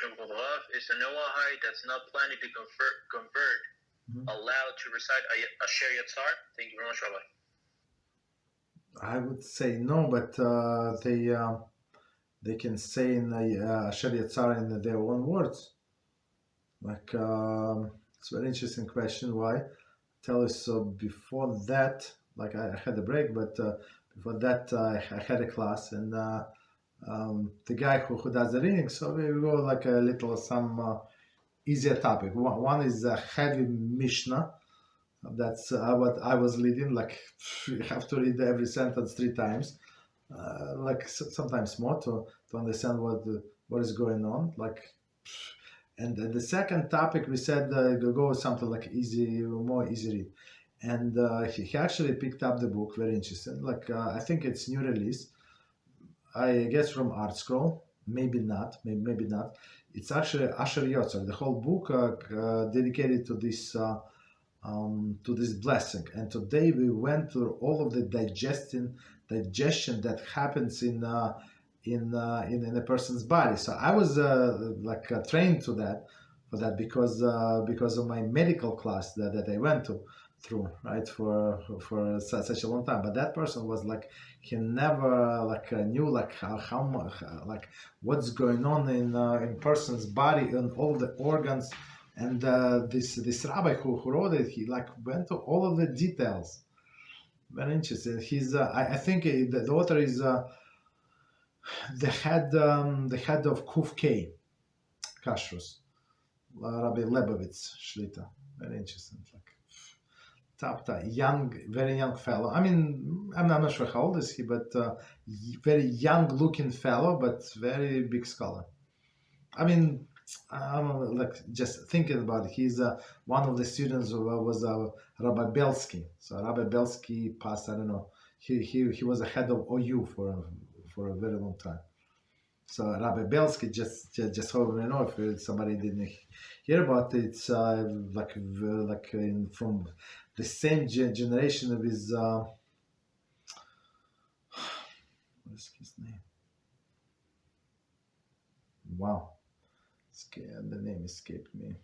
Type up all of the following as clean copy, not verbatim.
question from Rav. Is a Noahide that's not planning to convert allowed to recite AsherYetzar? Thank you very much, Rabbi. I would say no, but they can say in AsherYetzar in their own words. Like, it's a very interesting question. Why? Tell you, so before that, like I had a break, but before that I had a class, and the guy who does the reading, so we go like a little some easier topic. One is a heavy Mishnah. That's what I was leading. Like you have to read every sentence 3 times, like sometimes more to understand what is going on. Like, and the second topic we said go with something like more easy read. And he actually picked up the book, very interesting. Like I think it's new release. I guess from Art Scroll, maybe not. It's actually AsherYetzer. The whole book dedicated to this blessing. And today we went through all of the digestion that happens in a person's body. So I was trained for that because of my medical class that I went through, right, for such a long time. But that person was like, he never knew how much what's going on in person's body and all the organs. And this rabbi who wrote it, he went to all of the details. Very interesting. He's I think the author is the head of Kuf K Kashrus, Rabbi Leibovitz Shlita. Very interesting. Top, very young fellow. I mean, I'm not sure how old is he, but very young looking fellow, but very big scholar. I mean, I'm just thinking about it. He's one of the students who was Rabbi Belsky. So Rabbi Belsky passed, I don't know, he was a head of OU for a very long time. So Rabbi Belsky, just so you know, if somebody didn't hear about it, it's from the same generation of his, what is his name? Wow. The name escaped me.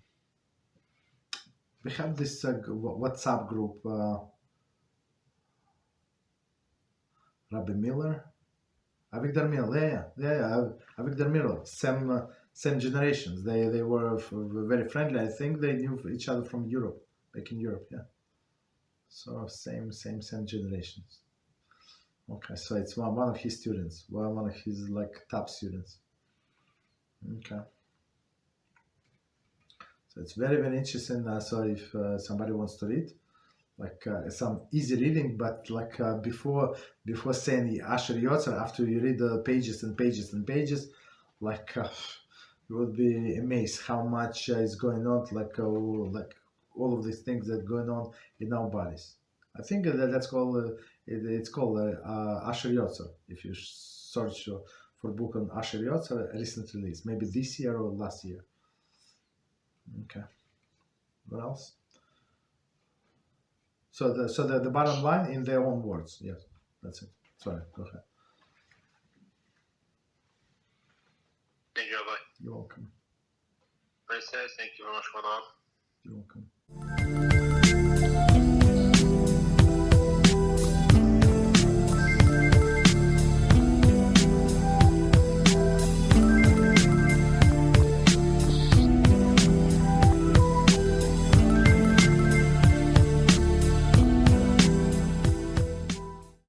We have this WhatsApp group, Rabbi Miller, Avigdor Miller, yeah, Avigdor Miller, same generations. They were very friendly. I think they knew each other from Europe, back in Europe, yeah. So same generations. Okay, so it's one of his students, one of his top students. Okay. So it's very, very interesting. So if somebody wants to read, some easy reading, but before saying AsherYetzer, after you read the pages and pages and pages, you would be amazed how much is going on, all of these things that are going on in our bodies. I think that's called it's called AsherYetzer. If you search for a book on AsherYetzer, recent release, maybe this year or last year. Okay. What else? So the bottom line in their own words. Yes, that's it. Sorry, go ahead. Thank you, Rabbi. You're welcome. Thank you very much for that. You're welcome.